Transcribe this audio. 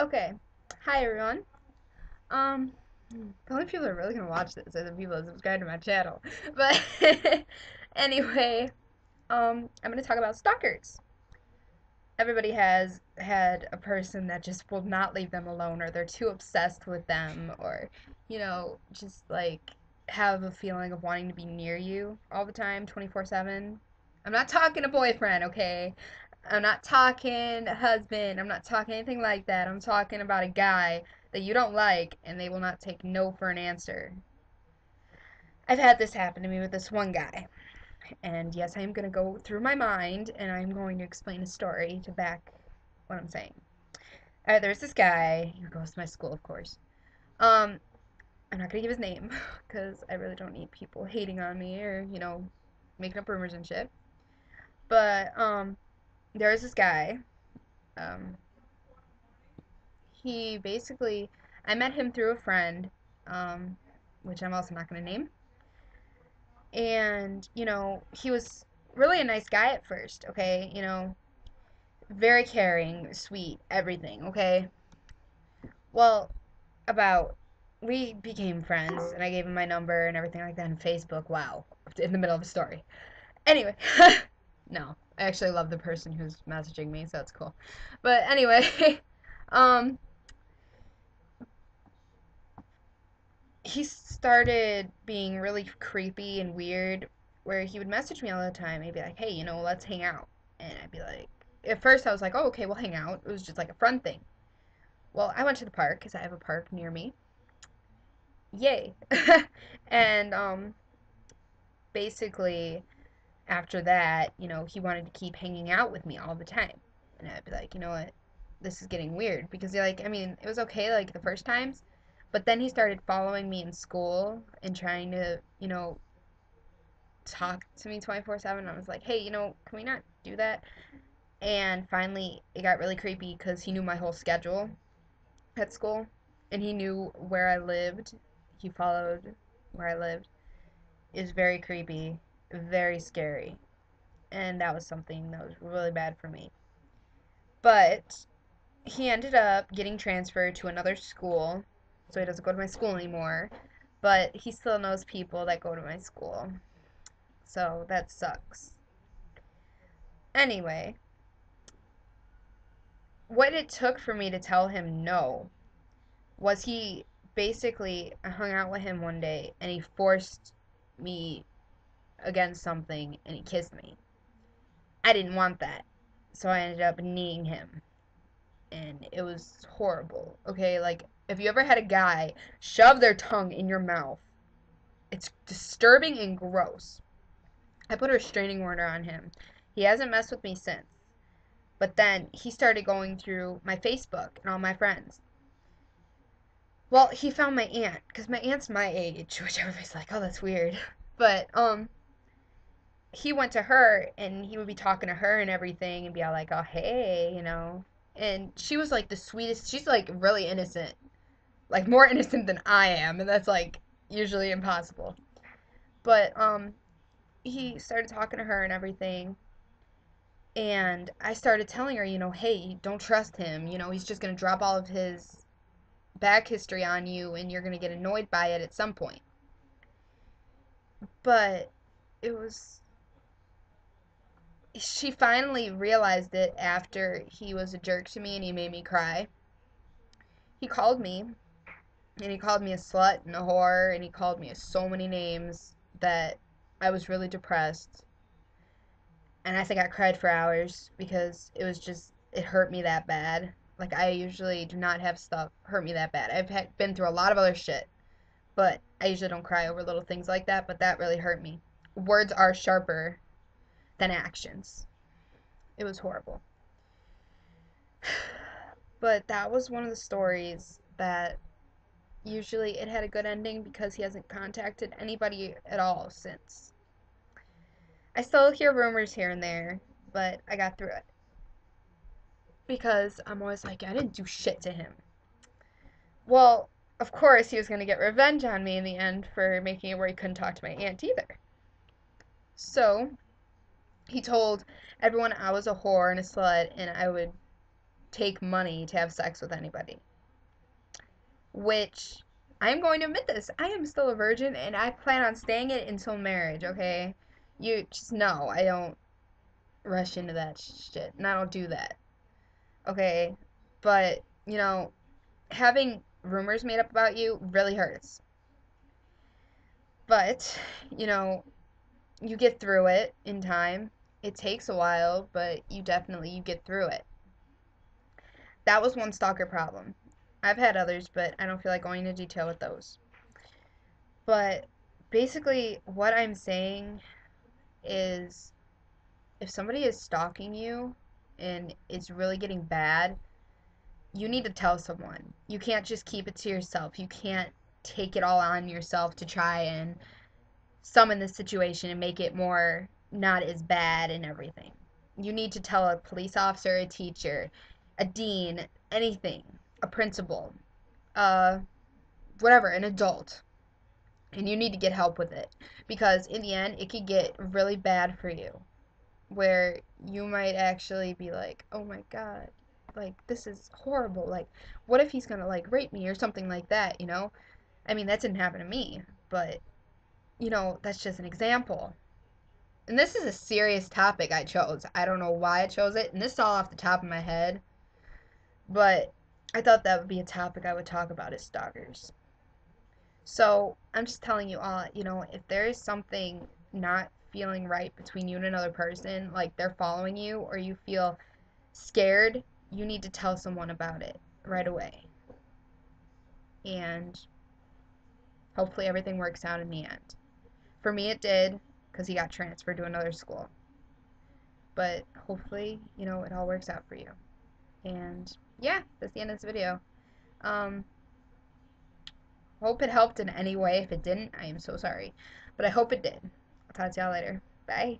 Okay. Hi everyone. Um, the only people that are really gonna watch this are the people that subscribe to my channel. But anyway, I'm gonna talk about stalkers. Everybody has had a person that just will not leave them alone, or they're too obsessed with them, or just like have a feeling of wanting to be near you all the time, 24/7. I'm not talking a boyfriend, okay? I'm not talking a husband. I'm not talking anything like that. I'm talking about a guy that you don't like and they will not take no for an answer. I've had this happen to me with this one guy. And yes, I am going to go through my mind and I'm going to explain a story to back what I'm saying. There's this guy who goes to my school, of course. Um, I'm not going to give his name because I really don't need people hating on me or, making up rumors and shit. But there's this guy. Um, he basically, I met him through a friend, um, which I'm also not going to name. And, he was really a nice guy at first, okay? Very caring, sweet, everything, okay? Well, about, we became friends, and I gave him my number and everything like that on Facebook. Wow. In the middle of a story. Anyway, no, I actually love the person who's messaging me, so it's cool. But anyway, um, he started being really creepy and weird where he would message me all the time. He'd be like, hey, let's hang out. And I'd be like, at first I was like, oh, okay, we'll hang out. It was just like a fun thing. Well, I went to the park because I have a park near me. Yay. And basically, after that, he wanted to keep hanging out with me all the time. And I'd be like, you know what? This is getting weird because, like, I mean, it was okay, like, the first times. But then he started following me in school and trying to, talk to me 24/7. I was like, hey, can we not do that? And finally, it got really creepy because he knew my whole schedule at school and he knew where I lived. He followed where I lived. It was very creepy, very scary. And that was something that was really bad for me. But he ended up getting transferred to another school, so he doesn't go to my school anymore. But he still knows people that go to my school. So that sucks. Anyway, what it took for me to tell him no was he basically, I hung out with him one day and he forced me against something and he kissed me. I didn't want that. So I ended up kneeing him and it was horrible. Okay, like if you ever had a guy shove their tongue in your mouth, it's disturbing and gross. I put a restraining order on him. He hasn't messed with me since. But then he started going through my Facebook and all my friends. Well, he found my aunt because my aunt's my age, which everybody's like, "Oh, that's weird." But he went to her and he would be talking to her and everything and be all like, "Oh, hey." And she was like the sweetest. She's like really innocent, like more innocent than I am, and that's like usually impossible. But he started talking to her and everything, and I started telling her, hey, don't trust him. He's just gonna drop all of his back history on you, and you're gonna get annoyed by it at some point. But it was she finally realized it after he was a jerk to me and he made me cry. He called me and he called me a slut and a whore and he called me so many names that I was really depressed. And I think I cried for hours because it hurt me that bad. Like, I usually do not have stuff hurt me that bad. Been through a lot of other shit, but I usually don't cry over little things like that, but that really hurt me. Words are sharper than actions. It was horrible. But that was one of the stories that usually it had a good ending because he hasn't contacted anybody at all since. I still hear rumors here and there, but I got through it. Because I'm always like, I didn't do shit to him. Well, of course, he was going to get revenge on me in the end for making it where he couldn't talk to my aunt either. So, he told everyone I was a whore and a slut and I would take money to have sex with anybody. Which, I'm going to admit this. I am still a virgin and I plan on staying it until marriage, okay? You just know I don't rush into that shit and I don't do that, okay? But, having rumors made up about you really hurts. But, you know, you get through it in time. It takes a while, but you get through it. That was one stalker problem. I've had others, but I don't feel like going into detail with those. But basically, what I'm saying is if somebody is stalking you and it's really getting bad, you need to tell someone. You can't just keep it to yourself. You can't take it all on yourself to try and summon the situation and make it more not as bad and everything. You need to tell a police officer, a teacher, a dean, anything, a principal, uh, whatever, an adult. And you need to get help with it because in the end, it could get really bad for you where you might actually be like, oh my God, like, this is horrible. Like, what if he's gonna, like, rape me or something like that? I mean, that didn't happen to me, but, that's just an example. And this is a serious topic I chose. I don't know why I chose it, and this is all off the top of my head, but I thought that would be a topic I would talk about as stalkers. So I'm just telling you all, if there is something not feeling right between you and another person, like they're following you, or you feel scared, you need to tell someone about it right away. And hopefully everything works out in the end. For me, it did, because he got transferred to another school. But hopefully, it all works out for you. And yeah, that's the end of this video. Um, hope it helped in any way. If it didn't, I am so sorry. But I hope it did. I'll talk to y'all later. Bye.